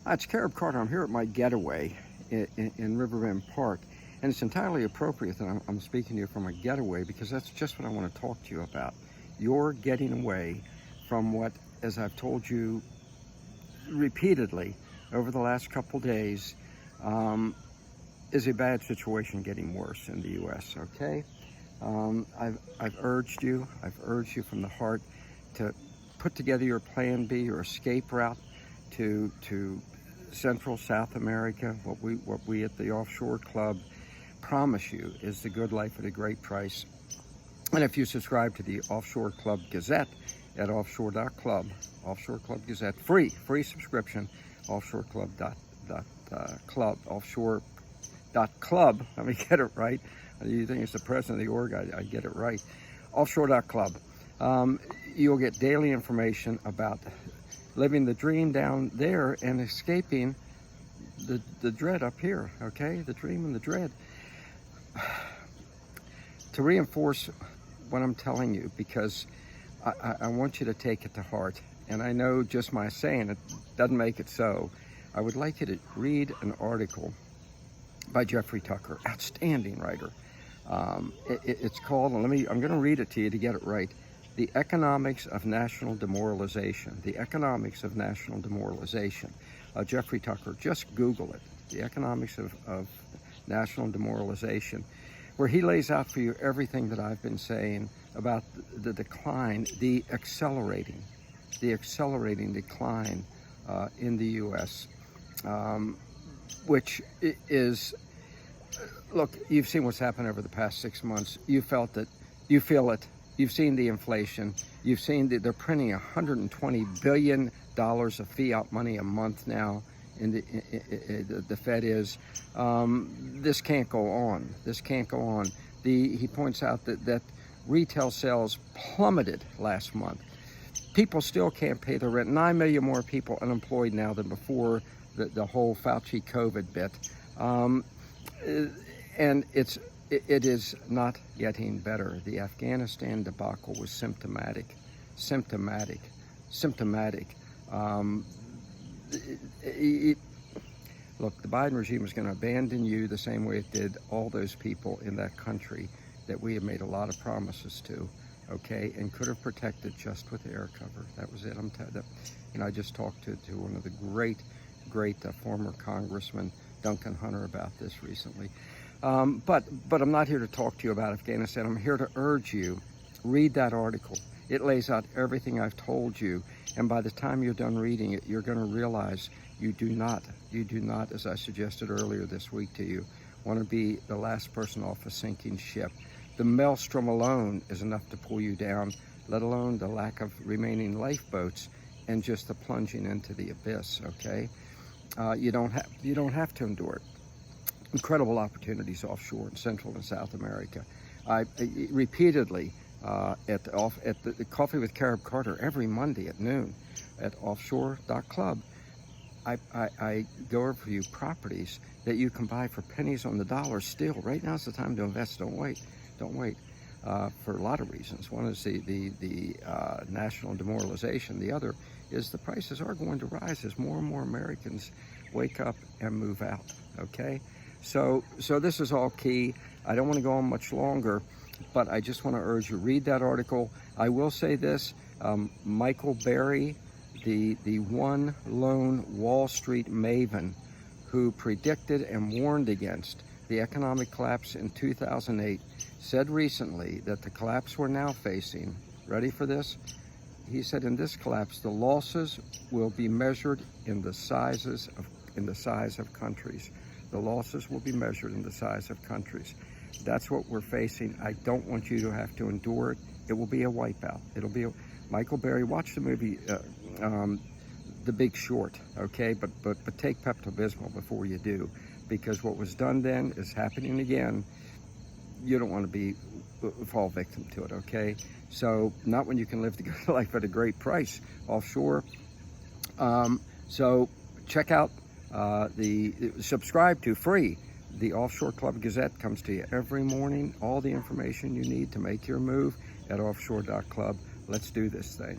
Hi, it's Caleb Carter. I'm here at my getaway in Riverbend Park, and it's entirely appropriate that I'm speaking to you from a getaway because that's just what I want to talk to you about. You're getting away from what, as I've told you repeatedly over the last couple days, is a bad situation getting worse in the U.S., okay? I've urged you from the heart to put together your plan B, your escape route to Central South America. What we at the Offshore Club promise you is the good life at a great price. And if you subscribe to the Offshore Club Gazette at offshore.club, Offshore Club Gazette, free subscription, offshore.club, let me get it right. You think it's the president of the org, I get it right. Offshore.club. You'll get daily information about living the dream down there and escaping the dread up here, okay? The dream and the dread. To reinforce what I'm telling you, because I want you to take it to heart, and I know just my saying it doesn't make it so. I would like you to read an article by Jeffrey Tucker, outstanding writer. It's called, I'm going to read it to you to get it right, The Economics of National Demoralization. The Economics of National Demoralization. Jeffrey Tucker, just Google it. The Economics of National Demoralization, where he lays out for you everything that I've been saying about the decline, the accelerating decline in the U.S., which is, look, you've seen what's happened over the past 6 months. You felt it. You feel it. You've seen the inflation. You've seen that they're printing $120 billion of fiat money a month now. The Fed is. This can't go on. This can't go on. He points out that retail sales plummeted last month. People still can't pay their rent. 9 million more people unemployed now than before the whole Fauci COVID bit. And it is not getting better. The Afghanistan debacle was symptomatic. Look, the Biden regime is going to abandon you the same way it did all those people in that country that we have made a lot of promises to, okay, and could have protected just with air cover. That was it. I just talked to one of the great former Congressman, Duncan Hunter, about this recently. But I'm not here to talk to you about Afghanistan. I'm here to urge you, read that article. It lays out everything I've told you, and by the time you're done reading it, you're going to realize you do not, as I suggested earlier this week to you, want to be the last person off a sinking ship. The maelstrom alone is enough to pull you down, let alone the lack of remaining lifeboats and just the plunging into the abyss, okay? You don't have to endure it. Incredible opportunities offshore in Central and South America. I repeatedly at the Coffee with Caleb Carter every Monday at noon at offshore.club, I go over for you properties that you can buy for pennies on the dollar still. Right now is the time to invest. Don't wait. For a lot of reasons. One is the national demoralization. The other is the prices are going to rise as more and more Americans wake up and move out, okay? So this is all key. I don't want to go on much longer, but I just want to urge you, read that article. I will say this, Michael Berry, the one lone Wall Street maven who predicted and warned against the economic collapse in 2008, said recently that the collapse we're now facing, ready for this? He said in this collapse, the losses will be measured in the size of countries. The losses will be measured in the size of countries. That's what we're facing. I don't want you to have to endure it. It will be a wipeout. It'll be Michael Berry. Watch the movie The Big Short, okay? But take Pepto-Bismol before you do, because what was done then is happening again. You don't want to fall victim to it, okay? So not when you can live the good life at a great price offshore. So check out subscribe to free. The Offshore Club Gazette comes to you every morning. All the information you need to make your move at offshore.club. Let's do this thing.